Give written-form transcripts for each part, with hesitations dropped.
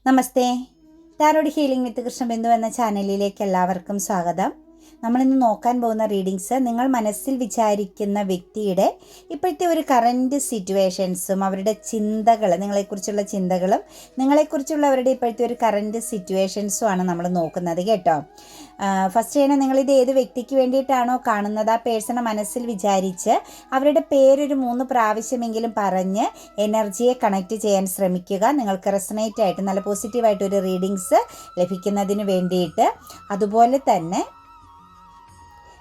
നമസ്തേ. Tarot healing വിത്ത് കൃഷ്ണബിന്ദു എന്ന ചാനലിലേക്ക് എല്ലാവർക്കും സ്വാഗതം. നമ്മളിന്ന് നോക്കാൻ പോകുന്ന റീഡിങ്സ് നിങ്ങൾ മനസ്സിൽ വിചാരിക്കുന്ന വ്യക്തിയുടെ ഇപ്പോഴത്തെ ഒരു കറൻറ്റ് സിറ്റുവേഷൻസും അവരുടെ ചിന്തകൾ, നിങ്ങളെക്കുറിച്ചുള്ള ചിന്തകളും നിങ്ങളെക്കുറിച്ചുള്ള അവരുടെ ഇപ്പോഴത്തെ ഒരു കറൻറ്റ് സിറ്റുവേഷൻസും ആണ് നമ്മൾ നോക്കുന്നത് കേട്ടോ. ഫസ്റ്റ് ചെയ്യണം, നിങ്ങളിത് ഏത് വ്യക്തിക്ക് വേണ്ടിയിട്ടാണോ കാണുന്നത് ആ പേഴ്സണെ മനസ്സിൽ വിചാരിച്ച് അവരുടെ പേരൊരു 3 പ്രാവശ്യമെങ്കിലും പറഞ്ഞ് എനർജിയെ കണക്റ്റ് ചെയ്യാൻ ശ്രമിക്കുക. നിങ്ങൾക്ക് റെസണേറ്റ് ആയിട്ട് നല്ല പോസിറ്റീവായിട്ടൊരു റീഡിങ്സ് ലഭിക്കുന്നതിന് വേണ്ടിയിട്ട്. അതുപോലെ തന്നെ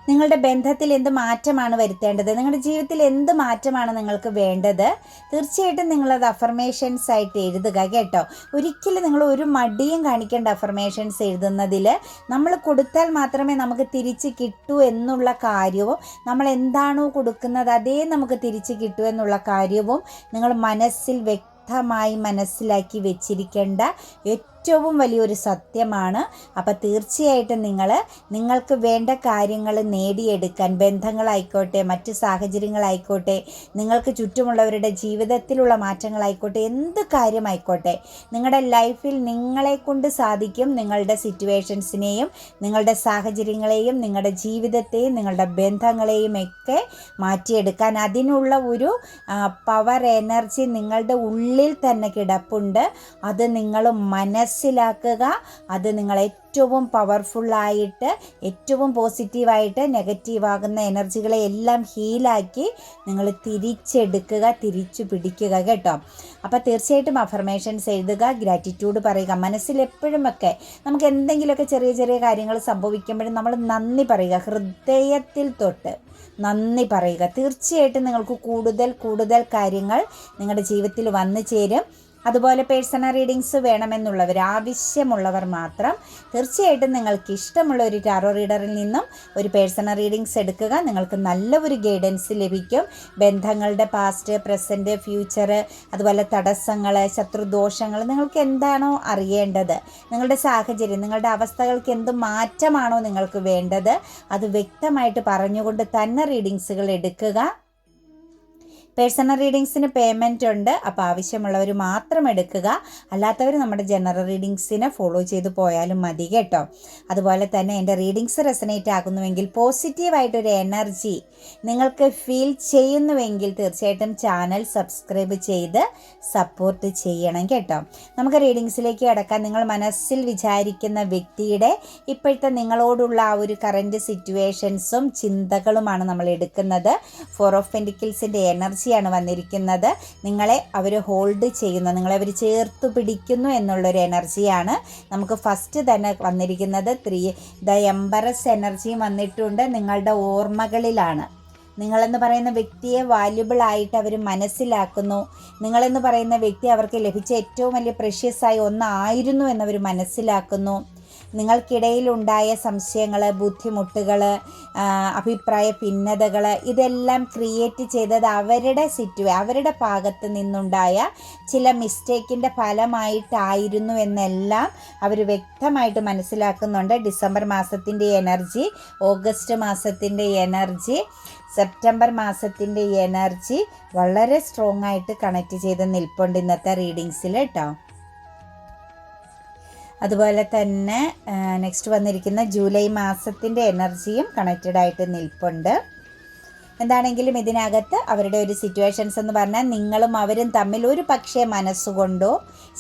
നിങ്ങളുടെ ബന്ധത്തിൽ എന്ത് മാറ്റമാണ് വരുത്തേണ്ടത്, നിങ്ങളുടെ ജീവിതത്തിൽ എന്ത് മാറ്റമാണ് നിങ്ങൾക്ക് വേണ്ടത്, തീർച്ചയായിട്ടും നിങ്ങളത് അഫർമേഷൻസ് ആയിട്ട് എഴുതുക കേട്ടോ. ഒരിക്കലും നിങ്ങൾ ഒരു മടിയും കാണിക്കേണ്ട അഫർമേഷൻസ് എഴുതുന്നതിൽ. നമ്മൾ കൊടുത്താൽ മാത്രമേ നമുക്ക് തിരിച്ച് കിട്ടൂ എന്നുള്ള കാര്യവും, നമ്മൾ എന്താണോ കൊടുക്കുന്നത് അതേ നമുക്ക് തിരിച്ച് കിട്ടൂ എന്നുള്ള കാര്യവും നിങ്ങൾ മനസ്സിൽ വ്യക്തമായി മനസ്സിലാക്കി വെച്ചിരിക്കേണ്ട ഏറ്റവും വലിയൊരു സത്യമാണ്. അപ്പോൾ തീർച്ചയായിട്ടും നിങ്ങൾക്ക് വേണ്ട കാര്യങ്ങൾ നേടിയെടുക്കാൻ, ബന്ധങ്ങളായിക്കോട്ടെ, മറ്റ് സാഹചര്യങ്ങളായിക്കോട്ടെ, നിങ്ങൾക്ക് ചുറ്റുമുള്ളവരുടെ ജീവിതത്തിലുള്ള മാറ്റങ്ങളായിക്കോട്ടെ, എന്ത് കാര്യമായിക്കോട്ടെ, നിങ്ങളുടെ ലൈഫിൽ നിങ്ങളെക്കൊണ്ട് സാധിക്കും നിങ്ങളുടെ സിറ്റുവേഷൻസിനെയും നിങ്ങളുടെ സാഹചര്യങ്ങളെയും നിങ്ങളുടെ ജീവിതത്തെയും നിങ്ങളുടെ ബന്ധങ്ങളെയും ഒക്കെ മാറ്റിയെടുക്കാൻ. അതിനുള്ള ഒരു പവർ എനർജി നിങ്ങളുടെ ഉള്ളിൽ തന്നെ കിടപ്പുണ്ട്. അത് നിങ്ങൾ മനസ്സിലാക്കുക. അത് നിങ്ങൾ ഏറ്റവും പവർഫുള്ളായിട്ട്, ഏറ്റവും പോസിറ്റീവായിട്ട്, നെഗറ്റീവാകുന്ന എനർജികളെ എല്ലാം ഹീലാക്കി നിങ്ങൾ തിരിച്ചെടുക്കുക, തിരിച്ചു പിടിക്കുക കേട്ടോ. അപ്പോൾ തീർച്ചയായിട്ടും അഫർമേഷൻസ് എഴുതുക, ഗ്രാറ്റിറ്റ്യൂഡ് പറയുക. മനസ്സിൽ എപ്പോഴുമൊക്കെ നമുക്ക് എന്തെങ്കിലുമൊക്കെ ചെറിയ ചെറിയ കാര്യങ്ങൾ സംഭവിക്കുമ്പോഴും നമ്മൾ നന്ദി പറയുക, ഹൃദയത്തിൽ തൊട്ട് നന്ദി പറയുക. തീർച്ചയായിട്ടും നിങ്ങൾക്ക് കൂടുതൽ കാര്യങ്ങൾ നിങ്ങളുടെ ജീവിതത്തിൽ വന്നു ചേരും. അതുപോലെ പേഴ്സണൽ റീഡിങ്സ് വേണമെന്നുള്ളവർ, ആവശ്യമുള്ളവർ മാത്രം തീർച്ചയായിട്ടും നിങ്ങൾക്ക് ഇഷ്ടമുള്ള ഒരു ടാറോ റീഡറിൽ നിന്നും ഒരു പേഴ്സണൽ റീഡിങ്സ് എടുക്കുക. നിങ്ങൾക്ക് നല്ല ഒരു ഗൈഡൻസ് ലഭിക്കും. ബന്ധങ്ങളുടെ പാസ്റ്റ്, പ്രസൻറ്റ്, ഫ്യൂച്ചർ, അതുപോലെ തടസ്സങ്ങൾ, ശത്രുദോഷങ്ങൾ, നിങ്ങൾക്ക് എന്താണോ അറിയേണ്ടത്, നിങ്ങളുടെ സാഹചര്യം, നിങ്ങളുടെ അവസ്ഥകൾക്ക് എന്ത് മാറ്റമാണോ നിങ്ങൾക്ക് വേണ്ടത്, അത് വ്യക്തമായിട്ട് പറഞ്ഞുകൊണ്ട് തന്നെ റീഡിങ്സുകൾ എടുക്കുക. പേഴ്സണൽ റീഡിങ്സിന് പേയ്മെൻറ്റ് ഉണ്ട്. അപ്പോൾ ആവശ്യമുള്ളവർ മാത്രം എടുക്കുക. അല്ലാത്തവർ നമ്മുടെ ജനറൽ റീഡിങ്സിനെ ഫോളോ ചെയ്ത് പോയാലും മതി കേട്ടോ. അതുപോലെ തന്നെ എൻ്റെ റീഡിങ്സ് റെസനേറ്റ് ആകുന്നുവെങ്കിൽ, പോസിറ്റീവായിട്ടൊരു എനർജി നിങ്ങൾക്ക് ഫീൽ ചെയ്യുന്നുവെങ്കിൽ തീർച്ചയായിട്ടും ചാനൽ സബ്സ്ക്രൈബ് ചെയ്ത് സപ്പോർട്ട് ചെയ്യണം കേട്ടോ. നമുക്ക് റീഡിങ്സിലേക്ക് കടക്കാം. നിങ്ങൾ മനസ്സിൽ വിചാരിക്കുന്ന വ്യക്തിയുടെ ഇപ്പോഴത്തെ നിങ്ങളോടുള്ള ആ ഒരു കറൻറ്റ് സിറ്റുവേഷൻസും ചിന്തകളുമാണ് നമ്മൾ എടുക്കുന്നത്. 4 ഓഫ് പെൻറ്റിക്കിൾസിൻ്റെ എനർജിയാണ് വന്നിരിക്കുന്നത്. നിങ്ങളെ അവർ ഹോൾഡ് ചെയ്യുന്നു, നിങ്ങളെ അവർ ചേർത്ത് പിടിക്കുന്നു എന്നുള്ളൊരു എനർജിയാണ് നമുക്ക് ഫസ്റ്റ് തന്നെ വന്നിരിക്കുന്നത്. 3 ദ എംബറസ് എനർജിയും വന്നിട്ടുണ്ട്. നിങ്ങളുടെ ഓർമ്മകളിലാണ്. നിങ്ങളെന്ന് പറയുന്ന വ്യക്തിയെ വാല്യുബിൾ ആയിട്ട് അവർ മനസ്സിലാക്കുന്നു. നിങ്ങളെന്ന് പറയുന്ന വ്യക്തി അവർക്ക് ലഭിച്ച ഏറ്റവും വലിയ പ്രഷ്യസായ ഒന്നായിരുന്നു എന്നവർ മനസ്സിലാക്കുന്നു. നിങ്ങൾക്കിടയിലുണ്ടായ സംശയങ്ങൾ, ബുദ്ധിമുട്ടുകൾ, അഭിപ്രായ ഭിന്നതകൾ, ഇതെല്ലാം ക്രിയേറ്റ് ചെയ്തത് അവരുടെ ഭാഗത്ത് നിന്നുണ്ടായ ചില മിസ്റ്റേക്കിൻ്റെ ഫലമായിട്ടായിരുന്നു എന്നെല്ലാം അവർ വ്യക്തമായിട്ട് മനസ്സിലാക്കുന്നുണ്ട്. ഡിസംബർ മാസത്തിൻ്റെ എനർജി, ഓഗസ്റ്റ് മാസത്തിൻ്റെ എനർജി, സെപ്റ്റംബർ മാസത്തിൻ്റെ എനർജി വളരെ സ്ട്രോങ് ആയിട്ട് കണക്റ്റ് ചെയ്ത് നിൽപ്പുണ്ട് ഇന്നത്തെ റീഡിങ്സിൽ കേട്ടോ. അതുപോലെ തന്നെ നെക്സ്റ്റ് വന്നിരിക്കുന്ന ജൂലൈ മാസത്തിൻ്റെ എനർജിയും കണക്റ്റഡ് ആയിട്ട് നിൽപ്പുണ്ട്. എന്താണെങ്കിലും ഇതിനകത്ത് അവരുടെ ഒരു സിറ്റുവേഷൻസ് എന്ന് പറഞ്ഞാൽ നിങ്ങളും അവരും തമ്മിൽ ഒരു പക്ഷേ മനസ്സുകൊണ്ടോ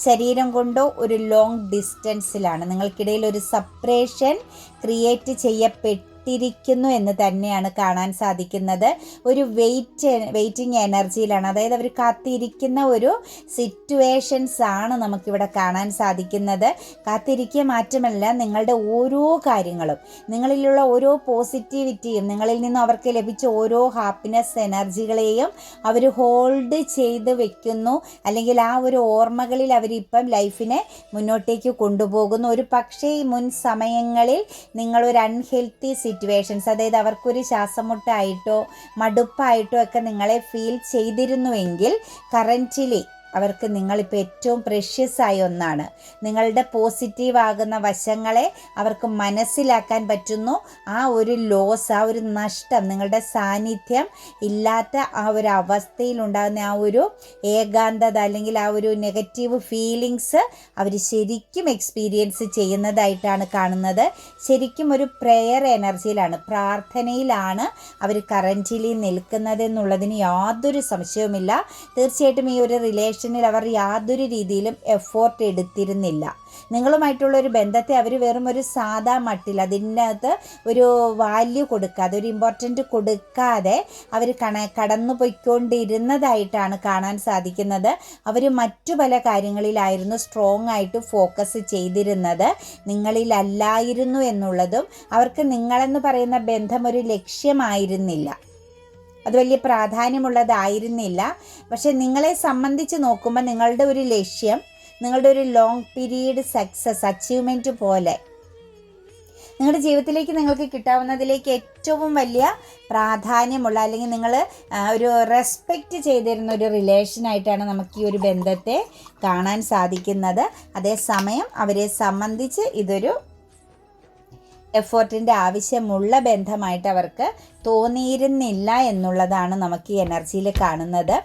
ശരീരം കൊണ്ടോ ഒരു ലോങ് ഡിസ്റ്റൻസിലാണ്. നിങ്ങൾക്കിടയിൽ ഒരു സെപ്പറേഷൻ ക്രിയേറ്റ് ചെയ്യപ്പെട്ടിരിക്കുന്നു എന്ന് തന്നെയാണ് കാണാൻ സാധിക്കുന്നത്. ഒരു വെയിറ്റിംഗ് എനർജിയിലാണ്. അതായത് അവർ കാത്തിരിക്കുന്ന ഒരു സിറ്റുവേഷൻസ് ആണ് നമുക്കിവിടെ കാണാൻ സാധിക്കുന്നത്. കാത്തിരിക്കുക മാത്രമല്ല, നിങ്ങളുടെ ഓരോ കാര്യങ്ങളും, നിങ്ങളിലുള്ള ഓരോ പോസിറ്റിവിറ്റിയും, നിങ്ങളിൽ നിന്നും അവർക്ക് ലഭിച്ച ഓരോ ഹാപ്പിനെസ് എനർജികളെയും അവർ ഹോൾഡ് ചെയ്ത് വെക്കുന്നു. അല്ലെങ്കിൽ ആ ഒരു ഓർമ്മകളിൽ അവരിപ്പം ലൈഫിനെ മുന്നോട്ടേക്ക് കൊണ്ടുപോകുന്നു. ഒരു പക്ഷേ ഈ മുൻ സമയങ്ങളിൽ നിങ്ങളൊരു അൺഹെൽത്തി സിറ്റുവേഷൻസ്, അതായത് അവർക്കൊരു ശ്വാസമുട്ടായിട്ടോ മടുപ്പായിട്ടോ ഒക്കെ നിങ്ങളെ ഫീൽ ചെയ്തിരുന്നുവെങ്കിൽ കറൻറ്റ്ലി അവർക്ക് നിങ്ങളിപ്പോൾ ഏറ്റവും പ്രഷ്യസ് ആയ ഒന്നാണ്. നിങ്ങളുടെ പോസിറ്റീവ് ആകുന്ന വശങ്ങളെ അവർക്ക് മനസ്സിലാക്കാൻ പറ്റുന്നു. ആ ഒരു ലോസ്, ആ ഒരു നഷ്ടം, നിങ്ങളുടെ സാന്നിധ്യം ഇല്ലാത്ത ആ ഒരു അവസ്ഥയിലുണ്ടാകുന്ന ആ ഒരു ഏകാന്തത അല്ലെങ്കിൽ ആ ഒരു നെഗറ്റീവ് ഫീലിങ്സ് അവർ ശരിക്കും എക്സ്പീരിയൻസ് ചെയ്യുന്നതായിട്ടാണ് കാണുന്നത്. ശരിക്കും ഒരു പ്രെയർ എനർജിയിലാണ്, പ്രാർത്ഥനയിലാണ് അവർ കറൻറ്റ്ലി നിൽക്കുന്നത് എന്നുള്ളതിന് യാതൊരു സംശയവുമില്ല. തീർച്ചയായിട്ടും ഈ ഒരു റിലേഷനിൽ അവർ യാതൊരു രീതിയിലും എഫോർട്ട് എടുത്തിരുന്നില്ല. നിങ്ങളുമായിട്ടുള്ള ഒരു ബന്ധത്തെ അവർ വെറും ഒരു സാധാ മട്ടിൽ അതിനകത്ത് ഒരു വാല്യൂ കൊടുക്കാതെ, ഒരു ഇമ്പോർട്ടൻ്റ് കൊടുക്കാതെ അവർ കടന്നു പോയിക്കൊണ്ടിരുന്നതായിട്ടാണ് കാണാൻ സാധിക്കുന്നത്. അവർ മറ്റു പല കാര്യങ്ങളിലായിരുന്നു സ്ട്രോങ് ആയിട്ട് ഫോക്കസ് ചെയ്തിരുന്നത്, നിങ്ങളിലല്ലായിരുന്നു എന്നുള്ളതും. അവർക്ക് നിങ്ങളെന്ന് പറയുന്ന ബന്ധം ഒരു ലക്ഷ്യമായിരുന്നില്ല, അത് വലിയ പ്രാധാന്യമുള്ളതായിരുന്നില്ല. പക്ഷെ നിങ്ങളെ സംബന്ധിച്ച് നോക്കുമ്പോൾ നിങ്ങളുടെ ഒരു ലക്ഷ്യം, നിങ്ങളുടെ ഒരു ലോങ് പീരീഡ് സക്സസ് അച്ചീവ്മെൻറ്റ് പോലെ നിങ്ങളുടെ ജീവിതത്തിലേക്ക് നിങ്ങൾക്ക് കിട്ടാവുന്നതിലേക്ക് ഏറ്റവും വലിയ പ്രാധാന്യമുള്ള, അല്ലെങ്കിൽ നിങ്ങൾ ഒരു റെസ്പെക്റ്റ് ചെയ്തിരുന്ന ഒരു റിലേഷനായിട്ടാണ് നമുക്ക് ഈ ഒരു ബന്ധത്തെ കാണാൻ സാധിക്കുന്നത്. അതേസമയം അവരെ സംബന്ധിച്ച് ഇതൊരു എഫേർട്ടിൻ്റെ ആവശ്യമുള്ള ബന്ധമായിട്ട് അവർക്ക് തോന്നിയിരുന്നില്ല എന്നുള്ളതാണ് നമുക്ക് ഈ എനർജിയിൽ കാണുന്നത്.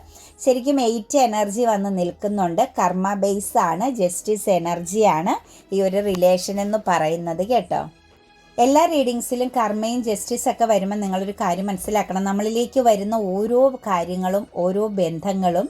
ശരിക്കും 8 എനർജി വന്ന് നിൽക്കുന്നുണ്ട്. കർമ്മ ബേസ് ആണ്, ജസ്റ്റിസ് എനർജിയാണ് ഈ ഒരു റിലേഷൻ എന്ന് പറയുന്നത് കേട്ടോ. എല്ലാ റീഡിങ്സിലും കർമ്മയും ജസ്റ്റിസൊക്കെ വരുമ്പോൾ നിങ്ങളൊരു കാര്യം മനസ്സിലാക്കണം. നമ്മളിലേക്ക് വരുന്ന ഓരോ കാര്യങ്ങളും ഓരോ ബന്ധങ്ങളും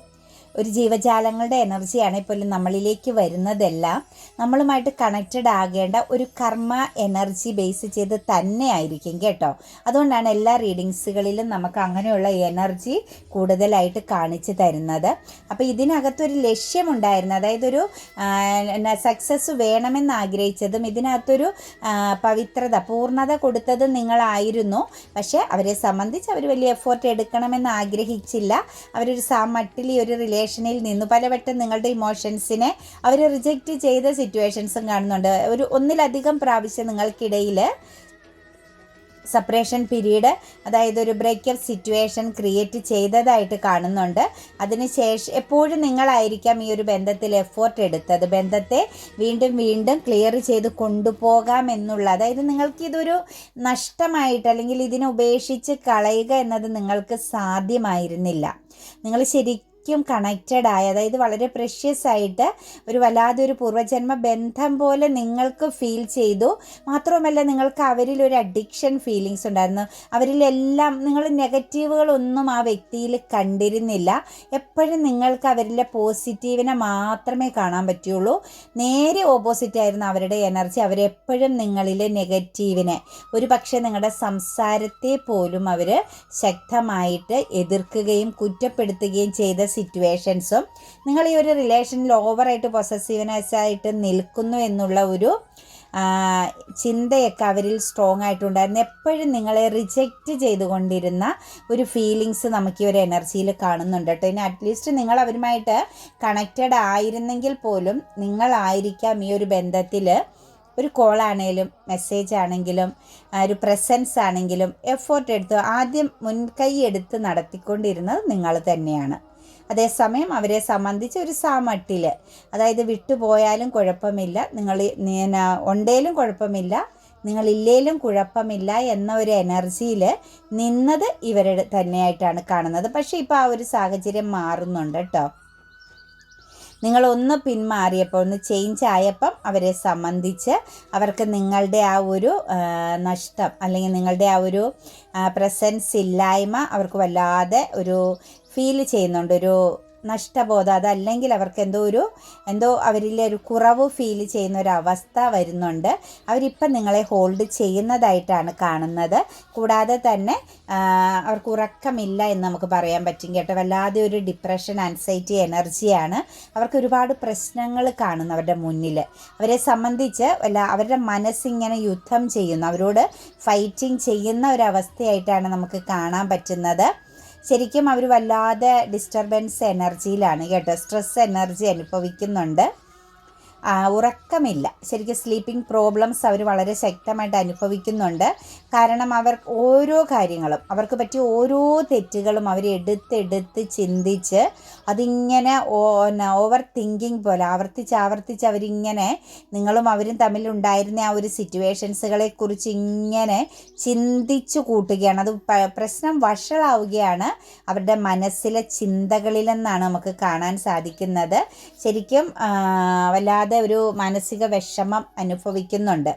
ഒരു ജീവജാലങ്ങളുടെ എനർജിയാണെങ്കിൽ പോലും നമ്മളിലേക്ക് വരുന്നതെല്ലാം നമ്മളുമായിട്ട് കണക്റ്റഡ് ആകേണ്ട ഒരു കർമ്മ എനർജി ബേസ് ചെയ്ത് തന്നെ ആയിരിക്കും കേട്ടോ. അതുകൊണ്ടാണ് എല്ലാ റീഡിങ്സുകളിലും നമുക്ക് അങ്ങനെയുള്ള എനർജി കൂടുതലായിട്ട് കാണിച്ചു തരുന്നത്. അപ്പോൾ ഇതിനകത്തൊരു ലക്ഷ്യമുണ്ടായിരുന്നു, അതായത് ഒരു സക്സസ് വേണമെന്ന് ആഗ്രഹിച്ചതും ഇതിനകത്തൊരു പവിത്രത, പൂർണ്ണത കൊടുത്തതും നിങ്ങളായിരുന്നു. പക്ഷേ അവരെ സംബന്ധിച്ച് അവർ വലിയ എഫേർട്ട് എടുക്കണമെന്ന് ആഗ്രഹിച്ചില്ല. അവരൊരു മട്ടിൽ ഈ ഒരു റിലേഷനിൽ നിന്ന് പലവട്ടം നിങ്ങളുടെ ഇമോഷൻസിനെ അവർ റിജക്റ്റ് ചെയ്ത സിറ്റുവേഷൻസും കാണുന്നുണ്ട്. ഒന്നിലധികം പ്രാവശ്യം നിങ്ങൾക്കിടയിൽ സെപ്പറേഷൻ പീരീഡ്, അതായത് ഒരു ബ്രേക്കപ്പ് സിറ്റുവേഷൻ ക്രിയേറ്റ് ചെയ്തതായിട്ട് കാണുന്നുണ്ട്. അതിനുശേഷം എപ്പോഴും നിങ്ങളായിരിക്കാം ഈ ഒരു ബന്ധത്തിൽ എഫോർട്ട് എടുത്തത്, ബന്ധത്തെ വീണ്ടും വീണ്ടും ക്ലിയർ ചെയ്ത് കൊണ്ടുപോകാം എന്നുള്ള, അതായത് നിങ്ങൾക്കിതൊരു നഷ്ടമായിട്ട് അല്ലെങ്കിൽ ഇതിനെ ഉപേക്ഷിച്ച് കളയുക എന്നത് നിങ്ങൾക്ക് സാധ്യമായിരുന്നില്ല. നിങ്ങൾ ശരിക്കും കണക്റ്റഡ് ആയ, അതായത് വളരെ പ്രഷ്യസ് ആയിട്ട് ഒരു വല്ലാതെ ഒരു പൂർവ്വജന്മ ബന്ധം പോലെ നിങ്ങൾക്ക് ഫീൽ ചെയ്തു. മാത്രവുമല്ല നിങ്ങൾക്ക് അവരിൽ ഒരു അഡിക്ഷൻ ഫീലിങ്സ് ഉണ്ടായിരുന്നു. അവരിലെല്ലാം നിങ്ങൾ നെഗറ്റീവുകളൊന്നും ആ വ്യക്തിയിൽ കണ്ടിരുന്നില്ല. എപ്പോഴും നിങ്ങൾക്ക് അവരിലെ പോസിറ്റീവിനെ മാത്രമേ കാണാൻ പറ്റുള്ളൂ. നേരെ ഓപ്പോസിറ്റ് ആയിരുന്നു അവരുടെ എനർജി. അവരെപ്പോഴും നിങ്ങളിലെ നെഗറ്റീവിനെ, ഒരു പക്ഷേ നിങ്ങളുടെ സംസാരത്തെ പോലും അവർ ശക്തമായിട്ട് എതിർക്കുകയും കുറ്റപ്പെടുത്തുകയും ചെയ്ത സിറ്റുവേഷൻസും, നിങ്ങൾ ഈ ഒരു റിലേഷനിൽ ഓവറായിട്ട് പൊസസീവ്നെസ് ആയിട്ട് നിൽക്കുന്നു എന്നുള്ള ഒരു ചിന്തയൊക്കെ അവരിൽ സ്ട്രോങ് ആയിട്ടുണ്ടായിരുന്നു. എപ്പോഴും നിങ്ങളെ റിജക്റ്റ് ചെയ്തുകൊണ്ടിരുന്ന ഒരു ഫീലിങ്സ് നമുക്ക് ഈ ഒരു എനർജിയിൽ കാണുന്നുണ്ട് കേട്ടോ. ഇനി അറ്റ്ലീസ്റ്റ് നിങ്ങൾ അവരുമായിട്ട് കണക്റ്റഡ് ആയിരുന്നെങ്കിൽ പോലും നിങ്ങളായിരിക്കാം ഈ ഒരു ബന്ധത്തിൽ ഒരു കോളാണെങ്കിലും മെസ്സേജ് ആണെങ്കിലും ഒരു പ്രസൻസ് ആണെങ്കിലും എഫോർട്ട് എടുത്ത് ആദ്യം മുൻകൈ എടുത്ത് നടത്തിക്കൊണ്ടിരുന്നത് നിങ്ങൾ തന്നെയാണ്. അതേസമയം അവരെ സംബന്ധിച്ച് ഒരു സാമട്ടിൽ, അതായത് വിട്ടുപോയാലും കുഴപ്പമില്ല, നിങ്ങൾ ഉണ്ടേലും കുഴപ്പമില്ല, നിങ്ങളില്ലേലും കുഴപ്പമില്ല എന്ന ഒരു എനർജിയിൽ നിന്നത് ഇവരുടെ തന്നെയായിട്ടാണ് കാണുന്നത്. പക്ഷേ ഇപ്പോൾ ആ ഒരു സാഹചര്യം മാറുന്നുണ്ട് കേട്ടോ. നിങ്ങളൊന്ന് പിന്മാറിയപ്പോൾ, ഒന്ന് ചേഞ്ച് ആയപ്പം അവരെ സംബന്ധിച്ച് അവർക്ക് നിങ്ങളുടെ ആ ഒരു നഷ്ടം അല്ലെങ്കിൽ നിങ്ങളുടെ ആ ഒരു പ്രസൻസ് ഇല്ലായ്മ അവർക്ക് വല്ലാതെ ഒരു ഫീൽ ചെയ്യുന്നുണ്ട്, ഒരു നഷ്ടബോധം. അതല്ലെങ്കിൽ അവർക്ക് എന്തോ അവരിലെ ഒരു കുറവ് ഫീൽ ചെയ്യുന്ന ഒരു അവസ്ഥ വരുന്നുണ്ട്. അവരിപ്പം നിങ്ങളെ ഹോൾഡ് ചെയ്യുന്നതായിട്ടാണ് കാണുന്നത്. കൂടാതെ തന്നെ അവർക്ക് ഉറക്കമില്ല എന്ന് നമുക്ക് പറയാൻ പറ്റും കേട്ടോ. വല്ലാതെ ഒരു ഡിപ്രഷൻ, ആൻസൈറ്റി എനർജിയാണ്. അവർക്ക് ഒരുപാട് പ്രശ്നങ്ങൾ കാണുന്നു അവരുടെ മുന്നിൽ. അവരെ സംബന്ധിച്ച് അവരുടെ മനസ്സിങ്ങനെ യുദ്ധം ചെയ്യുന്നു, അവരോട് ഫൈറ്റിംഗ് ചെയ്യുന്ന ഒരവസ്ഥയായിട്ടാണ് നമുക്ക് കാണാൻ പറ്റുന്നത്. ശരിക്കും അവർ വല്ലാതെ ഡിസ്റ്റർബൻസ് എനർജിയിലാണ് കേട്ടോ, സ്ട്രെസ് എനർജി അനുഭവിക്കുന്നുണ്ട്. ഉറക്കമില്ല. ശരിക്കും സ്ലീപ്പിംഗ് പ്രോബ്ലംസ് അവർ വളരെ ശക്തമായിട്ട് അനുഭവിക്കുന്നുണ്ട്. കാരണം അവർ ഓരോ കാര്യങ്ങളും, അവർക്ക് പറ്റിയ ഓരോ തെറ്റുകളും അവർ എടുത്തെടുത്ത് ചിന്തിച്ച് അതിങ്ങനെ ഓവർ തിങ്കിങ് പോലെ ആവർത്തിച്ച് അവരിങ്ങനെ, നിങ്ങളും അവരും തമ്മിലുണ്ടായിരുന്ന ആ ഒരു സിറ്റുവേഷൻസുകളെക്കുറിച്ച് ഇങ്ങനെ ചിന്തിച്ചു കൂട്ടുകയാണ്. അത് പ്രശ്നം വഷളാവുകയാണ് അവരുടെ മനസ്സിലെ ചിന്തകളിലെന്നാണ് നമുക്ക് കാണാൻ സാധിക്കുന്നത്. ശരിക്കും വല്ലാതെ ഒരു മാനസിക വിഷമം അനുഭവിക്കുന്നുണ്ട്.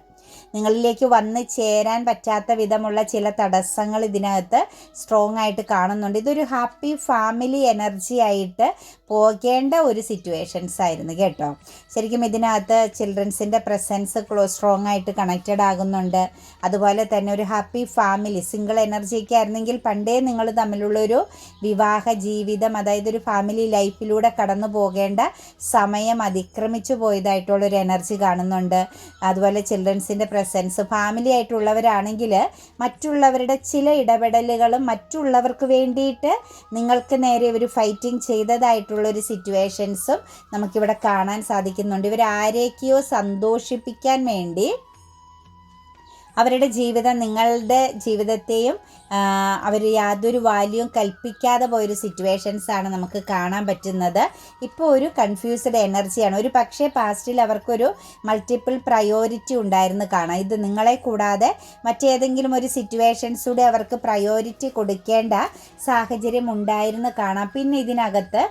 നിങ്ങളിലേക്ക് വന്ന് ചേരാൻ പറ്റാത്ത വിധമുള്ള ചില തടസ്സങ്ങൾ ഇതിനകത്ത് സ്ട്രോങ് ആയിട്ട് കാണുന്നുണ്ട്. ഇതൊരു ഹാപ്പി ഫാമിലി എനർജി ആയിട്ട് പോകേണ്ട ഒരു സിറ്റുവേഷൻസ് ആയിരുന്നു കേട്ടോ. ശരിക്കും ഇതിനകത്ത് ചിൽഡ്രൻസിൻ്റെ പ്രസൻസ് സ്ട്രോങ് ആയിട്ട് കണക്റ്റഡ് ആകുന്നുണ്ട്. അതുപോലെ തന്നെ ഒരു ഹാപ്പി ഫാമിലി, സിംഗിൾ എനർജിയൊക്കെ ആയിരുന്നെങ്കിൽ പണ്ടേ നിങ്ങൾ തമ്മിലുള്ളൊരു വിവാഹ ജീവിതം, അതായത് ഒരു ഫാമിലി ലൈഫിലൂടെ കടന്നു പോകേണ്ട സമയം അതിക്രമിച്ചു പോയതായിട്ടുള്ളൊരു എനർജി കാണുന്നുണ്ട്. അതുപോലെ ചിൽഡ്രൻസിൻ്റെ പ്രസൻസ്, ഫാമിലി ആയിട്ടുള്ളവരാണെങ്കിൽ മറ്റുള്ളവരുടെ ചില ഇടപെടലുകളും മറ്റുള്ളവർക്ക് വേണ്ടിയിട്ട് നിങ്ങൾക്ക് നേരെ ഒരു ഫൈറ്റിംഗ് ചെയ്തതായിട്ടുള്ളൊരു സിറ്റുവേഷൻസും നമുക്കിവിടെ കാണാൻ സാധിക്കുന്നുണ്ട്. ഇവർ ആരെയൊക്കെയോ സന്തോഷിപ്പിക്കാൻ വേണ്ടി അവരുടെ ജീവിതം, നിങ്ങളുടെ ജീവിതത്തെയും അവർ യാതൊരു വാല്യൂവും കൽപ്പിക്കാതെ പോയൊരു സിറ്റുവേഷൻസാണ് നമുക്ക് കാണാൻ പറ്റുന്നത്. ഇപ്പോൾ ഒരു കൺഫ്യൂസ്ഡ് എനർജിയാണ്. ഒരു പക്ഷേ പാസ്റ്റിൽ അവർക്കൊരു മൾട്ടിപ്പിൾ പ്രയോറിറ്റി ഉണ്ടായിരുന്നു കാണാം. ഇത് നിങ്ങളെ കൂടാതെ മറ്റേതെങ്കിലും ഒരു സിറ്റുവേഷൻസൂടെ അവർക്ക് പ്രയോറിറ്റി കൊടുക്കേണ്ട സാഹചര്യം ഉണ്ടായിരുന്നു കാണാം. പിന്നെ ഇതിനകത്ത്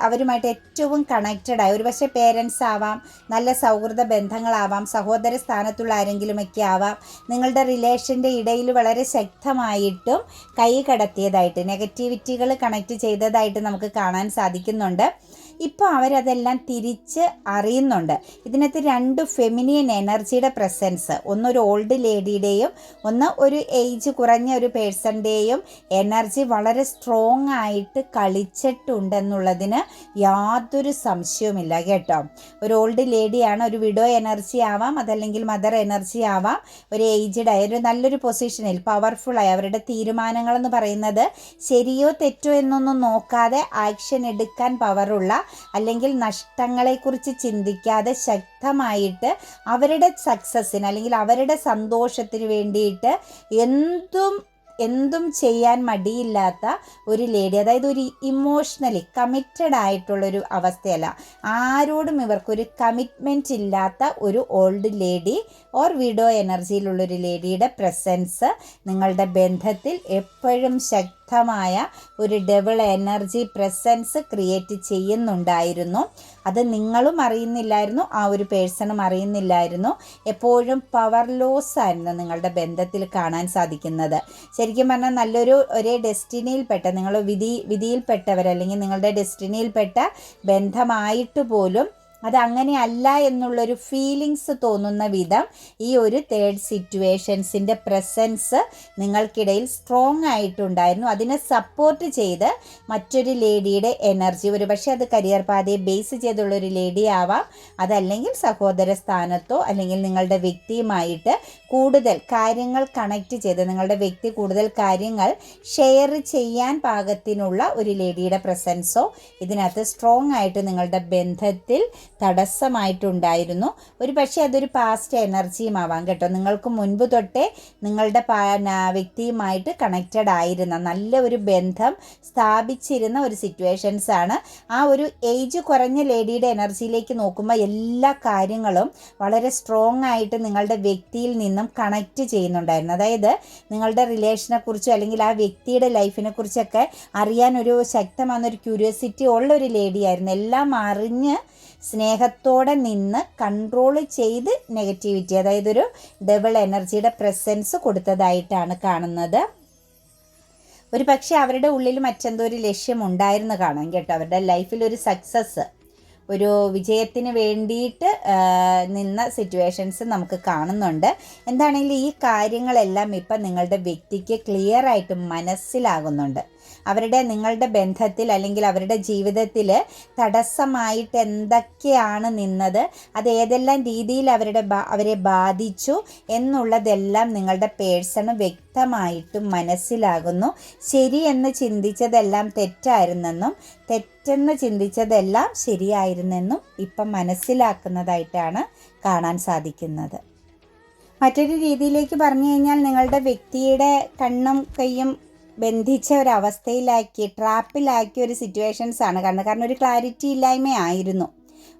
അവരുമായിട്ട് ഏറ്റവും കണക്റ്റഡായി, ഒരു പക്ഷേ പേരൻസ് ആവാം, നല്ല സൗഹൃദ ബന്ധങ്ങളാവാം, സഹോദര സ്ഥാനത്തുള്ള ആരെങ്കിലുമൊക്കെ ആവാം, നിങ്ങളുടെ റിലേഷൻ്റെ ഇടയിൽ വളരെ ശക്തമായിട്ടും കൈ കടത്തിയതായിട്ട്, നെഗറ്റിവിറ്റികൾ കണക്ട് ചെയ്തതായിട്ട് നമുക്ക് കാണാൻ സാധിക്കുന്നുണ്ട്. ഇപ്പോൾ അവരതെല്ലാം തിരിച്ച് അറിയുന്നുണ്ട്. ഇതിനകത്ത് രണ്ട് ഫെമിനിയൻ എനർജിയുടെ പ്രസൻസ്, ഒന്നൊരു ഓൾഡ് ലേഡിയുടെയും ഒന്ന് ഒരു ഏജ് കുറഞ്ഞ ഒരു പേഴ്സൻ്റെയും എനർജി വളരെ സ്ട്രോങ് ആയിട്ട് കളിച്ചിട്ടുണ്ടെന്നുള്ളതിന് യാതൊരു സംശയവുമില്ല കേട്ടോ. ഒരു ഓൾഡ് ലേഡിയാണ്, ഒരു വിഡോ എനർജി ആവാം, അതല്ലെങ്കിൽ മദർ എനർജി ആവാം, ഒരു ഏജ്ഡ് ആയ ഒരു നല്ലൊരു പൊസിഷനിൽ പവർഫുള്ളായി അവരുടെ തീരുമാനങ്ങളെന്ന് പറയുന്നത് ശരിയോ തെറ്റോ എന്നൊന്നും നോക്കാതെ ആക്ഷൻ എടുക്കാൻ പവറുള്ള, അല്ലെങ്കിൽ നഷ്ടങ്ങളെക്കുറിച്ച് ചിന്തിക്കാതെ ശക്തമായിട്ട് അവരുടെ സക്സസ്സിന് അല്ലെങ്കിൽ അവരുടെ സന്തോഷത്തിന് വേണ്ടിയിട്ട് എന്തും ചെയ്യാൻ മടിയില്ലാത്ത ഒരു ലേഡി. അതായത് ഒരു ഇമോഷണലി കമ്മിറ്റഡ് ആയിട്ടുള്ളൊരു അവസ്ഥയല്ല, ആരോടും ഇവർക്കൊരു കമ്മിറ്റ്മെൻറ്റ് ഇല്ലാത്ത ഒരു ഓൾഡ് ലേഡി ഓർ വിഡോ എനർജിയിലുള്ളൊരു ലേഡിയുടെ പ്രസൻസ് നിങ്ങളുടെ ബന്ധത്തിൽ എപ്പോഴും ശക്തമായ ഒരു ഡബിൾ എനർജി പ്രസൻസ് ക്രിയേറ്റ് ചെയ്യുന്നുണ്ടായിരുന്നു. അത് നിങ്ങളും അറിയുന്നില്ലായിരുന്നു, ആ ഒരു പേഴ്സണും അറിയുന്നില്ലായിരുന്നു. എപ്പോഴും പവർ ലോസ് ആയിരുന്നു നിങ്ങളുടെ ബന്ധത്തിൽ കാണാൻ സാധിക്കുന്നത്. ശരിക്കും പറഞ്ഞാൽ നല്ലൊരു ഒരേ ഡെസ്റ്റിനിയിൽപ്പെട്ട, നിങ്ങൾ വിധിയിൽപ്പെട്ടവരല്ലെങ്കിൽ നിങ്ങളുടെ ഡെസ്റ്റിനിയിൽപ്പെട്ട ബന്ധമായിട്ട് പോലും അതങ്ങനെ അല്ല എന്നുള്ളൊരു ഫീലിങ്സ് തോന്നുന്ന വിധം ഈ ഒരു തേർഡ് സിറ്റുവേഷൻസിൻ്റെ പ്രസൻസ് നിങ്ങൾക്കിടയിൽ സ്ട്രോങ് ആയിട്ടുണ്ടായിരുന്നു. അതിനെ സപ്പോർട്ട് ചെയ്ത് മറ്റൊരു ലേഡിയുടെ എനർജി, ഒരു പക്ഷേ അത് കരിയർ പാതയെ ബേസ് ചെയ്തുള്ളൊരു ലേഡി ആവാം, അതല്ലെങ്കിൽ സഹോദര സ്ഥാനത്തോ അല്ലെങ്കിൽ നിങ്ങളുടെ വ്യക്തിയുമായിട്ട് കൂടുതൽ കാര്യങ്ങൾ കണക്റ്റ് ചെയ്ത് നിങ്ങളുടെ വ്യക്തി കൂടുതൽ കാര്യങ്ങൾ ഷെയർ ചെയ്യാൻ പാകത്തിനുള്ള ഒരു ലേഡിയുടെ പ്രസൻസോ ഇതിനകത്ത് സ്ട്രോങ് ആയിട്ട് നിങ്ങളുടെ ബന്ധത്തിൽ തടസ്സമായിട്ടുണ്ടായിരുന്നു. ഒരു പക്ഷേ അതൊരു പാസ്റ്റ് എനർജിയും ആവാം കേട്ടോ. നിങ്ങൾക്ക് മുൻപ് തൊട്ടേ നിങ്ങളുടെ വ്യക്തിയുമായിട്ട് കണക്റ്റഡ് ആയിരുന്ന, നല്ല ഒരു ബന്ധം സ്ഥാപിച്ചിരുന്ന ഒരു സിറ്റുവേഷൻസാണ്. ആ ഒരു ഏജ് കുറഞ്ഞ ലേഡിയുടെ എനർജിയിലേക്ക് നോക്കുമ്പോൾ എല്ലാ കാര്യങ്ങളും വളരെ സ്ട്രോങ് ആയിട്ട് നിങ്ങളുടെ വ്യക്തിയിൽ നിന്നും കണക്റ്റ് ചെയ്യുന്നുണ്ടായിരുന്നു. അതായത് നിങ്ങളുടെ റിലേഷനെക്കുറിച്ചോ അല്ലെങ്കിൽ ആ വ്യക്തിയുടെ ലൈഫിനെ കുറിച്ചൊക്കെ അറിയാൻ ഒരു ശക്തമായൊരു ക്യൂരിയോസിറ്റി ഉള്ള ഒരു ലേഡിയായിരുന്നു. എല്ലാം അറിഞ്ഞ് സ്നേഹത്തോടെ നിന്ന് കൺട്രോൾ ചെയ്ത് നെഗറ്റിവിറ്റി, അതായത് ഒരു ഡബിൾ എനർജിയുടെ പ്രസൻസ് കൊടുത്തതായിട്ടാണ് കാണുന്നത്. ഒരു പക്ഷേ അവരുടെ ഉള്ളിൽ മറ്റെന്തോ ഒരു ലക്ഷ്യം ഉണ്ടായിരുന്നു കാണാം കേട്ടോ. അവരുടെ ലൈഫിൽ ഒരു സക്സസ്, ഒരു വിജയത്തിന് വേണ്ടിയിട്ട് നിന്ന സിറ്റുവേഷൻസ് നമുക്ക് കാണുന്നുണ്ട്. എന്താണെങ്കിലും ഈ കാര്യങ്ങളെല്ലാം ഇപ്പം നിങ്ങളുടെ വ്യക്തിക്ക് ക്ലിയർ ആയിട്ട് മനസ്സിലാകുന്നുണ്ട്. നിങ്ങളുടെ ബന്ധത്തിൽ അല്ലെങ്കിൽ അവരുടെ ജീവിതത്തിൽ തടസ്സമായിട്ട് എന്തൊക്കെയാണ് നിന്നത്, അത് ഏതെല്ലാം രീതിയിൽ അവരെ ബാധിച്ചു എന്നുള്ളതെല്ലാം നിങ്ങളുടെ പേഴ്സണ് വ്യക്തമായിട്ടും മനസ്സിലാകുന്നു. ശരിയെന്ന് ചിന്തിച്ചതെല്ലാം തെറ്റായിരുന്നെന്നും തെറ്റെന്ന് ചിന്തിച്ചതെല്ലാം ശരിയായിരുന്നെന്നും ഇപ്പം മനസ്സിലാക്കുന്നതായിട്ടാണ് കാണാൻ സാധിക്കുന്നത്. മറ്റൊരു രീതിയിലേക്ക് പറഞ്ഞു കഴിഞ്ഞാൽ നിങ്ങളുടെ വ്യക്തിയുടെ കണ്ണും കൈയും ബന്ധിച്ച ഒരവസ്ഥയിലാക്കി, ട്രാപ്പിലാക്കിയ ഒരു സിറ്റുവേഷൻസ് ആണ് കാണുന്നത്. കാരണം ഒരു ക്ലാരിറ്റി ഇല്ലായ്മയായിരുന്നു,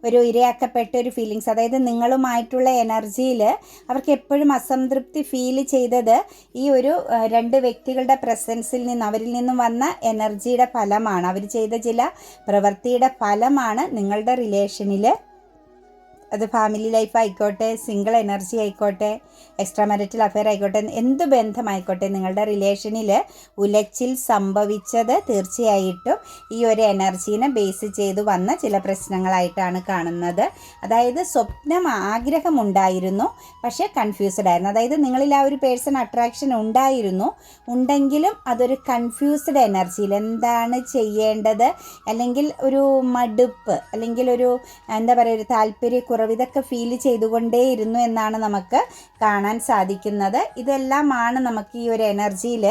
ഒരു ഇരയാക്കപ്പെട്ട ഒരു ഫീലിങ്സ്. അതായത് നിങ്ങളുമായിട്ടുള്ള എനർജിയിൽ അവർക്ക് എപ്പോഴും അസംതൃപ്തി ഫീൽ ചെയ്തത് ഈ ഒരു രണ്ട് വ്യക്തികളുടെ പ്രസൻസിൽ നിന്ന്, അവരിൽ നിന്നും വന്ന എനർജിയുടെ ഫലമാണ്, അവർ ചെയ്ത ചില പ്രവൃത്തിയുടെ ഫലമാണ് നിങ്ങളുടെ റിലേഷനിൽ, അത് ഫാമിലി ലൈഫ് ആയിക്കോട്ടെ, സിംഗിൾ എനർജി ആയിക്കോട്ടെ, എക്സ്ട്രാ മാരിറ്റൽ അഫെയർ ആയിക്കോട്ടെ, എന്ത് ബന്ധമായിക്കോട്ടെ, നിങ്ങളുടെ റിലേഷനിൽ ഉലച്ചിൽ സംഭവിച്ചത് തീർച്ചയായിട്ടും ഈ ഒരു എനർജീനെ ബേസ് ചെയ്ത് വന്ന ചില പ്രശ്നങ്ങളായിട്ടാണ് കാണുന്നത്. അതായത് ആഗ്രഹമുണ്ടായിരുന്നു, പക്ഷേ കൺഫ്യൂസ്ഡ് ആയിരുന്നു. അതായത് നിങ്ങളിൽ ആ ഒരു പേഴ്സൺ അട്രാക്ഷൻ ഉണ്ടെങ്കിലും അതൊരു കൺഫ്യൂസ്ഡ് എനർജിയിൽ എന്താണ് ചെയ്യേണ്ടത്, അല്ലെങ്കിൽ ഒരു മടുപ്പ്, അല്ലെങ്കിൽ ഒരു എന്താ പറയുക, ഒരു താല്പര്യക്കുറവ്, ഇതൊക്കെ ഫീൽ ചെയ്തുകൊണ്ടേയിരുന്നു എന്നാണ് നമുക്ക് കാണാൻ സാധിക്കുന്നത്. ഇതെല്ലാമാണ് നമുക്ക് ഈ ഒരു എനർജിയിൽ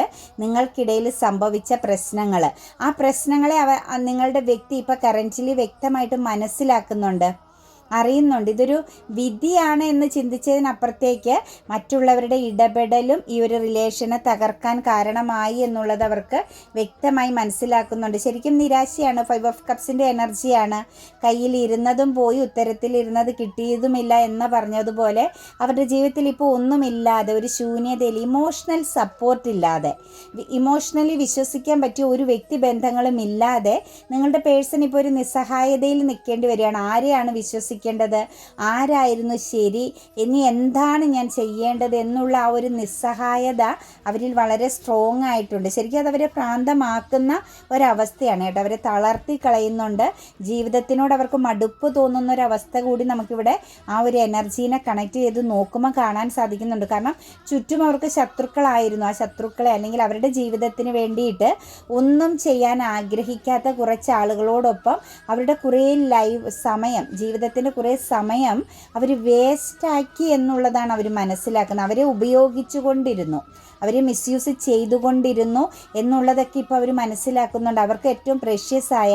നിങ്ങൾക്കിടയിൽ സംഭവിച്ച പ്രശ്നങ്ങൾ. ആ പ്രശ്നങ്ങളെ നിങ്ങളുടെ വ്യക്തി ഇപ്പോൾ കറൻറ്റ്ലി വ്യക്തമായിട്ട് മനസ്സിലാക്കുന്നുണ്ട്, അറിയുന്നുണ്ട്. ഇതൊരു വിധിയാണ് എന്ന് ചിന്തിച്ചതിനപ്പുറത്തേക്ക് മറ്റുള്ളവരുടെ ഇടപെടലും ഈ ഒരു റിലേഷനെ തകർക്കാൻ കാരണമായി എന്നുള്ളത് അവർക്ക് വ്യക്തമായി മനസ്സിലാക്കുന്നുണ്ട്. ശരിക്കും നിരാശയാണ്. 5 ഓഫ് കപ്സിൻ്റെ എനർജിയാണ്. കയ്യിൽ ഇരുന്നതും പോയി, ഉത്തരത്തിലിരുന്നത് കിട്ടിയതുമില്ല എന്ന് പറഞ്ഞതുപോലെ അവരുടെ ജീവിതത്തിൽ ഇപ്പോൾ ഒന്നുമില്ലാതെ, ഒരു ശൂന്യതയിൽ, ഇമോഷണൽ സപ്പോർട്ടില്ലാതെ, ഇമോഷണലി വിശ്വസിക്കാൻ പറ്റിയ ഒരു വ്യക്തിബന്ധങ്ങളും ഇല്ലാതെ നിങ്ങളുടെ പേഴ്സൺ ഇപ്പോൾ ഒരു നിസ്സഹായതയിൽ നിൽക്കേണ്ടി വരികയാണ്. ആരെയാണ് വിശ്വസിക്കേണ്ടത്, ആരായിരുന്നു ശരി, ഇനി എന്താണ് ഞാൻ ചെയ്യേണ്ടത് എന്നുള്ള ആ ഒരു നിസ്സഹായത അവരിൽ വളരെ സ്ട്രോങ് ആയിട്ടുണ്ട്. ശരിക്കും അതവരെ പ്രാന്തമാക്കുന്ന ഒരവസ്ഥയാണ് കേട്ടോ. അവരെ തളർത്തി കളയുന്നുണ്ട്. ജീവിതത്തിനോട് അവർക്ക് മടുപ്പ് തോന്നുന്ന ഒരവസ്ഥ കൂടി നമുക്കിവിടെ ആ ഒരു എനർജീനെ കണക്ട് ചെയ്ത് നോക്കുമ്പോൾ കാണാൻ സാധിക്കുന്നുണ്ട്. കാരണം ചുറ്റും അവർക്ക് ശത്രുക്കളായിരുന്നു. ആ ശത്രുക്കളെ, അല്ലെങ്കിൽ അവരുടെ ജീവിതത്തിന് വേണ്ടിയിട്ട് ഒന്നും ചെയ്യാൻ ആഗ്രഹിക്കാത്ത കുറച്ച് ആളുകളോടൊപ്പം അവരുടെ കുറേ സമയം, ജീവിതത്തിൻ്റെ കുറേ സമയം അവർ വേസ്റ്റാക്കി എന്നുള്ളതാണ് അവർ മനസ്സിലാക്കുന്നത്. അവരെ ഉപയോഗിച്ചു കൊണ്ടിരുന്നു, അവരെ മിസ്യൂസ് ചെയ്തുകൊണ്ടിരുന്നു എന്നുള്ളതൊക്കെ ഇപ്പോൾ അവർ മനസ്സിലാക്കുന്നുണ്ട്. അവർക്ക് ഏറ്റവും പ്രഷ്യസായ,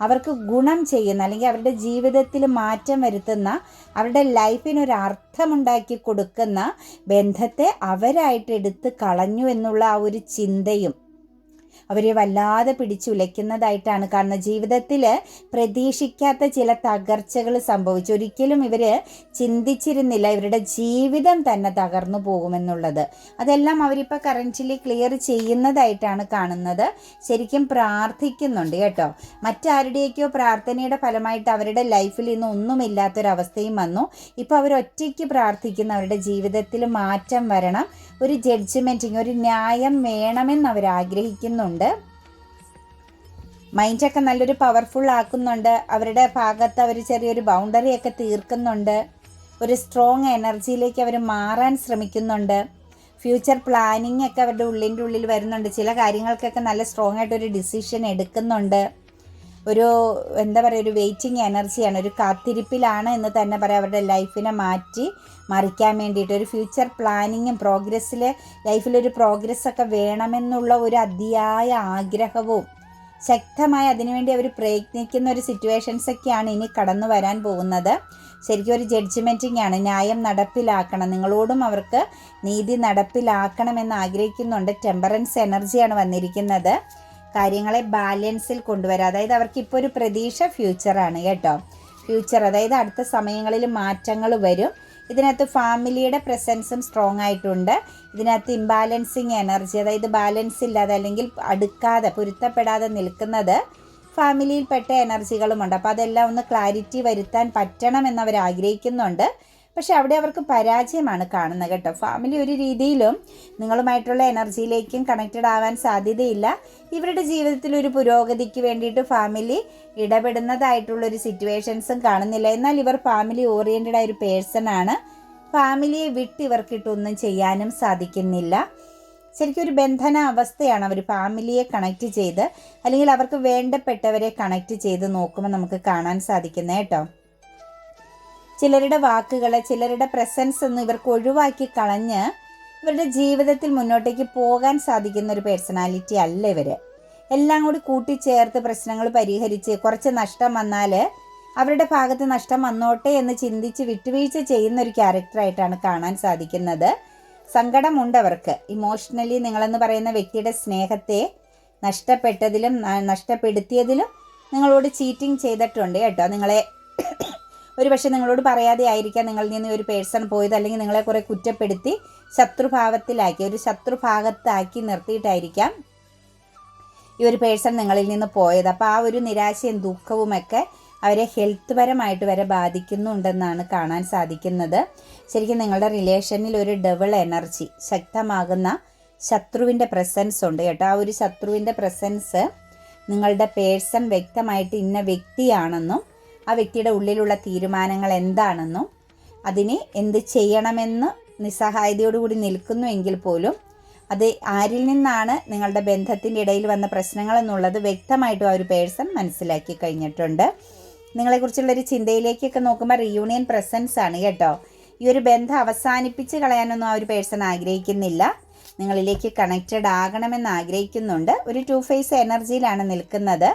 അവർക്ക് ഗുണം ചെയ്യുന്ന, അല്ലെങ്കിൽ അവരുടെ ജീവിതത്തിൽ മാറ്റം വരുത്തുന്ന, അവരുടെ ലൈഫിനൊരു അർത്ഥമുണ്ടാക്കി കൊടുക്കുന്ന ബന്ധത്തെ അവരായിട്ട് എടുത്ത് കളഞ്ഞു എന്നുള്ള ആ ഒരു ചിന്തയും അവരെ വല്ലാതെ പിടിച്ചുലയ്ക്കുന്നതായിട്ടാണ് കാണുന്നത്. ജീവിതത്തിൽ പ്രതീക്ഷിക്കാത്ത ചില തകർച്ചകൾ സംഭവിച്ചു. ഒരിക്കലും ഇവർ ചിന്തിച്ചിരുന്നില്ല ഇവരുടെ ജീവിതം തന്നെ തകർന്നു പോകുമെന്നുള്ളത്. അതെല്ലാം അവരിപ്പോൾ കറൻറ്റ്ലി ക്ലിയർ ചെയ്യുന്നതായിട്ടാണ് കാണുന്നത്. ശരിക്കും പ്രാർത്ഥിക്കുന്നുണ്ട് കേട്ടോ. മറ്റാരുടെയൊക്കെയോ പ്രാർത്ഥനയുടെ ഫലമായിട്ട് അവരുടെ ലൈഫിൽ ഇന്ന് ഒന്നുമില്ലാത്തൊരവസ്ഥയും വന്നു. ഇപ്പോൾ അവരൊറ്റയ്ക്ക് പ്രാർത്ഥിക്കുന്ന, അവരുടെ ജീവിതത്തിൽ മാറ്റം വരണം, ഒരു ജഡ്ജ്മെൻറ്റിങ്, ഒരു ന്യായം വേണമെന്ന് അവർ ആഗ്രഹിക്കുന്നുണ്ട്. മൈൻഡൊക്കെ നല്ലൊരു പവർഫുൾ ആക്കുന്നുണ്ട്. അവരുടെ ഭാഗത്ത് അവർ ചെറിയൊരു ബൗണ്ടറിയൊക്കെ തീർക്കുന്നുണ്ട്. ഒരു സ്ട്രോങ് എനർജിയിലേക്ക് അവർ മാറാൻ ശ്രമിക്കുന്നുണ്ട്. ഫ്യൂച്ചർ പ്ലാനിങ് ഒക്കെ അവരുടെ ഉള്ളിൽ വരുന്നുണ്ട്. ചില കാര്യങ്ങൾക്കൊക്കെ നല്ല സ്ട്രോങ് ആയിട്ടൊരു ഡിസിഷൻ എടുക്കുന്നുണ്ട്. ഒരു എന്താ പറയുക, ഒരു വെയിറ്റിംഗ് എനർജിയാണ്, ഒരു കാത്തിരിപ്പിലാണ് എന്ന് തന്നെ പറയാം. അവരുടെ ലൈഫിനെ മറിക്കാൻ വേണ്ടിയിട്ട് ഒരു ഫ്യൂച്ചർ പ്ലാനിങ്ങും ലൈഫിലൊരു പ്രോഗ്രസ്സൊക്കെ വേണമെന്നുള്ള ഒരു അതിയായ ആഗ്രഹവും ശക്തമായി അതിനുവേണ്ടി അവർ പ്രയത്നിക്കുന്ന ഒരു സിറ്റുവേഷൻസൊക്കെയാണ് ഇനി കടന്നു വരാൻ പോകുന്നത്. ശരിക്കും ഒരു ജഡ്ജ്മെൻറ്റിംഗ് ആണ്. ന്യായം നടപ്പിലാക്കണം, നിങ്ങളോടും അവർക്ക് നീതി നടപ്പിലാക്കണമെന്ന് ആഗ്രഹിക്കുന്നുണ്ട്. ടെമ്പറൻസ് എനർജിയാണ് വന്നിരിക്കുന്നത്. കാര്യങ്ങളെ ബാലൻസിൽ കൊണ്ടുവരാം. അതായത് അവർക്കിപ്പോൾ ഒരു പ്രതീക്ഷ ഫ്യൂച്ചറാണ് കേട്ടോ. ഫ്യൂച്ചർ, അതായത് അടുത്ത സമയങ്ങളിൽ മാറ്റങ്ങൾ വരും. ഇതിനകത്ത് ഫാമിലിയുടെ പ്രസൻസും സ്ട്രോങ് ആയിട്ടുണ്ട്. ഇതിനകത്ത് ഇംബാലൻസിങ് എനർജി, അതായത് ബാലൻസ് ഇല്ലാതെ അല്ലെങ്കിൽ അടുക്കാതെ, പൊരുത്തപ്പെടാതെ നിൽക്കുന്നത് ഫാമിലിയിൽപ്പെട്ട എനർജികളുമുണ്ട്. അപ്പോൾ അതെല്ലാം ഒന്ന് ക്ലാരിറ്റി വരുത്താൻ പറ്റണമെന്നവർ ആഗ്രഹിക്കുന്നുണ്ട്. പക്ഷെ അവിടെ അവർക്ക് പരാജയമാണ് കാണുന്നത് കേട്ടോ. ഫാമിലി ഒരു രീതിയിലും നിങ്ങളുമായിട്ടുള്ള എനർജിയിലേക്കും കണക്റ്റഡ് ആവാൻ സാധ്യതയില്ല. ഇവരുടെ ജീവിതത്തിൽ ഒരു പുരോഗതിക്ക് വേണ്ടിയിട്ട് ഫാമിലി ഇടപെടുന്നതായിട്ടുള്ളൊരു സിറ്റുവേഷൻസും കാണുന്നില്ല. എന്നാൽ ഇവർ ഫാമിലി ഓറിയൻറ്റഡ് ആയ ഒരു പേഴ്സൺ ആണ്. ഫാമിലിയെ വിട്ട് ഇവർക്കിട്ടൊന്നും ചെയ്യാനും സാധിക്കുന്നില്ല. ശരിക്കും ഒരു ബന്ധന അവസ്ഥയാണ്. അവർ ഫാമിലിയെ കണക്റ്റ് ചെയ്ത് അല്ലെങ്കിൽ അവർക്ക് വേണ്ടപ്പെട്ടവരെ കണക്റ്റ് ചെയ്ത് നോക്കുമ്പോൾ നമുക്ക് കാണാൻ സാധിക്കുന്നത് കേട്ടോ. ചിലരുടെ വാക്കുകൾ, ചിലരുടെ പ്രസൻസ് ഒന്നും ഇവർക്ക് ഒഴിവാക്കി കളഞ്ഞ് ഇവരുടെ ജീവിതത്തിൽ മുന്നോട്ടേക്ക് പോകാൻ സാധിക്കുന്ന ഒരു പേഴ്സണാലിറ്റി അല്ല ഇവർ. എല്ലാം കൂടി കൂട്ടിച്ചേർത്ത് പ്രശ്നങ്ങൾ പരിഹരിച്ച് കുറച്ച് നഷ്ടം വന്നാൽ അവരുടെ ഭാഗത്ത് നഷ്ടം വന്നോട്ടെ എന്ന് ചിന്തിച്ച് വിട്ടുവീഴ്ച ചെയ്യുന്ന ഒരു ക്യാരക്ടറായിട്ടാണ് കാണാൻ സാധിക്കുന്നത്. സങ്കടമുണ്ട് അവർക്ക്. ഇമോഷണലി നിങ്ങളെന്ന് പറയുന്ന വ്യക്തിയുടെ സ്നേഹത്തെ നഷ്ടപ്പെട്ടതിലും നഷ്ടപ്പെടുത്തിയതിലും നിങ്ങളോട് ചീറ്റിംഗ് ചെയ്തിട്ടുണ്ട് കേട്ടോ. നിങ്ങളെ ഒരുപക്ഷെ നിങ്ങളോട് പറയാതെ ആയിരിക്കാം നിങ്ങളിൽ നിന്ന് ഒരു പേഴ്സൺ പോയത്, അല്ലെങ്കിൽ നിങ്ങളെ കുറേ കുറ്റപ്പെടുത്തി ശത്രുഭാവത്തിലാക്കി, ഒരു ശത്രുഭാഗത്താക്കി നിർത്തിയിട്ടായിരിക്കാം ഈ ഒരു പേഴ്സൺ നിങ്ങളിൽ നിന്ന് പോയത്. അപ്പോൾ ആ ഒരു നിരാശയും ദുഃഖവുമൊക്കെ അവരെ ഹെൽത്ത് പരമായിട്ട് വരെ ബാധിക്കുന്നുണ്ടെന്നാണ് കാണാൻ സാധിക്കുന്നത്. ശരിക്കും നിങ്ങളുടെ റിലേഷനിൽ ഒരു ഡബിൾ എനർജി, ശക്തമാകുന്ന ശത്രുവിൻ്റെ പ്രസൻസ് ഉണ്ട് കേട്ടോ. ആ ഒരു ശത്രുവിൻ്റെ പ്രസൻസ് നിങ്ങളുടെ പേഴ്സൺ വ്യക്തമായിട്ട് ഇന്ന വ്യക്തിയാണെന്നും ആ വ്യക്തിയുടെ ഉള്ളിലുള്ള തീരുമാനങ്ങൾ എന്താണെന്നും അതിന് എന്ത് ചെയ്യണമെന്ന് നിസ്സഹായതയോടുകൂടി നിൽക്കുന്നുവെങ്കിൽ പോലും അത് ആരിൽ നിന്നാണ് നിങ്ങളുടെ ബന്ധത്തിൻ്റെ ഇടയിൽ വന്ന പ്രശ്നങ്ങളെന്നുള്ളത് വ്യക്തമായിട്ടും ആ ഒരു പേഴ്സൺ മനസ്സിലാക്കി കഴിഞ്ഞിട്ടുണ്ട്. നിങ്ങളെക്കുറിച്ചുള്ളൊരു ചിന്തയിലേക്കൊക്കെ നോക്കുമ്പോൾ റീയൂണിയൻ പ്രസൻസ് ആണ് കേട്ടോ. ഈ ഒരു ബന്ധം അവസാനിപ്പിച്ച് കളയാനൊന്നും ആ ഒരു പേഴ്സൺ ആഗ്രഹിക്കുന്നില്ല. നിങ്ങളിലേക്ക് കണക്റ്റഡ് ആകണമെന്ന് ആഗ്രഹിക്കുന്നുണ്ട്. ഒരു 2 ഫേസ് എനർജിയിലാണ് നിൽക്കുന്നത്.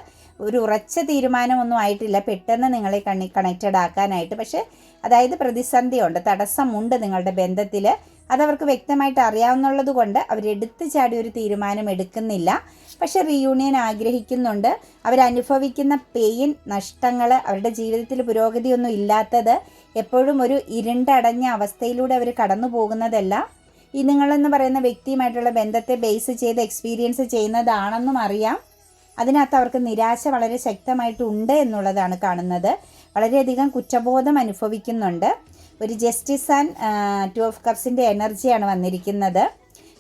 ഒരു ഉറച്ച തീരുമാനമൊന്നും ആയിട്ടില്ല പെട്ടെന്ന് നിങ്ങളെ കണക്റ്റഡ് ആക്കാനായിട്ട്. പക്ഷേ അതായത് പ്രതിസന്ധിയുണ്ട്, തടസ്സമുണ്ട് നിങ്ങളുടെ ബന്ധത്തിൽ. അതവർക്ക് വ്യക്തമായിട്ട് അറിയാവുന്നുള്ളത് കൊണ്ട് അവരെടുത്ത് ചാടി ഒരു തീരുമാനം എടുക്കുന്നില്ല. പക്ഷെ റീയൂണിയൻ ആഗ്രഹിക്കുന്നുണ്ട്. അവരനുഭവിക്കുന്ന പെയിൻ, നഷ്ടങ്ങൾ, അവരുടെ ജീവിതത്തിൽ പുരോഗതിയൊന്നും ഇല്ലാത്തത്, എപ്പോഴും ഒരു ഇരുണ്ടടഞ്ഞ അവസ്ഥയിലൂടെ അവർ കടന്നു പോകുന്നതല്ല ഈ നിങ്ങളെന്ന് പറയുന്ന വ്യക്തിയുമായിട്ടുള്ള ബന്ധത്തെ ബേസ് ചെയ്ത് എക്സ്പീരിയൻസ് ചെയ്യുന്നതാണെന്നും അറിയാം. അതിനകത്ത് അവർക്ക് നിരാശ വളരെ ശക്തമായിട്ടുണ്ട് എന്നുള്ളതാണ് കാണുന്നത്. വളരെയധികം കുറ്റബോധം അനുഭവിക്കുന്നുണ്ട്. ഒരു ജസ്റ്റിസ് ആൻഡ് 2 ഓഫ് കപ്സിൻ്റെ എനർജിയാണ് വന്നിരിക്കുന്നത്.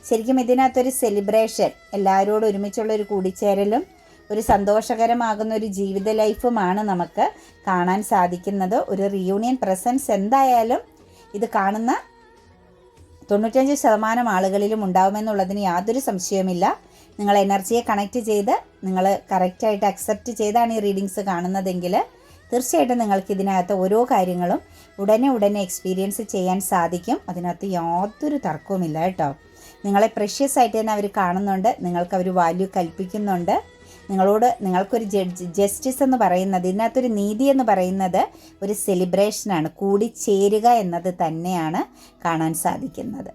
ശരിക്കും ഇതിനകത്തൊരു സെലിബ്രേഷൻ, എല്ലാവരോടും ഒരുമിച്ചുള്ള ഒരു കൂടിച്ചേരലും ഒരു സന്തോഷകരമാകുന്ന ഒരു ജീവിത ലൈഫുമാണ് നമുക്ക് കാണാൻ സാധിക്കുന്നത്. ഒരു റീയൂണിയൻ പ്രസൻസ് എന്തായാലും ഇത് കാണുന്ന 95% ആളുകളിലും ഉണ്ടാവുമെന്നുള്ളതിന് യാതൊരു സംശയവുമില്ല. നിങ്ങൾ എനർജിയെ കണക്റ്റ് ചെയ്ത് നിങ്ങൾ കറക്റ്റായിട്ട് അക്സെപ്റ്റ് ചെയ്താണ് ഈ റീഡിങ്സ് കാണുന്നതെങ്കിൽ തീർച്ചയായിട്ടും നിങ്ങൾക്ക് ഇതിനകത്ത് ഓരോ കാര്യങ്ങളും ഉടനെ എക്സ്പീരിയൻസ് ചെയ്യാൻ സാധിക്കും. അതിനകത്ത് യാതൊരു തർക്കവുമില്ല കേട്ടോ. നിങ്ങളെ പ്രഷ്യസ് ആയിട്ട് തന്നെ അവർ കാണുന്നുണ്ട്. നിങ്ങൾക്ക് അവർ വാല്യൂ കൽപ്പിക്കുന്നുണ്ട്. നിങ്ങൾക്കൊരു ജസ്റ്റിസ് എന്ന് പറയുന്നത്, ഇതിനകത്തൊരു നീതി എന്ന് പറയുന്നത് ഒരു സെലിബ്രേഷനാണ്. കൂടിച്ചേരുക എന്നത് തന്നെയാണ് കാണാൻ സാധിക്കുന്നത്.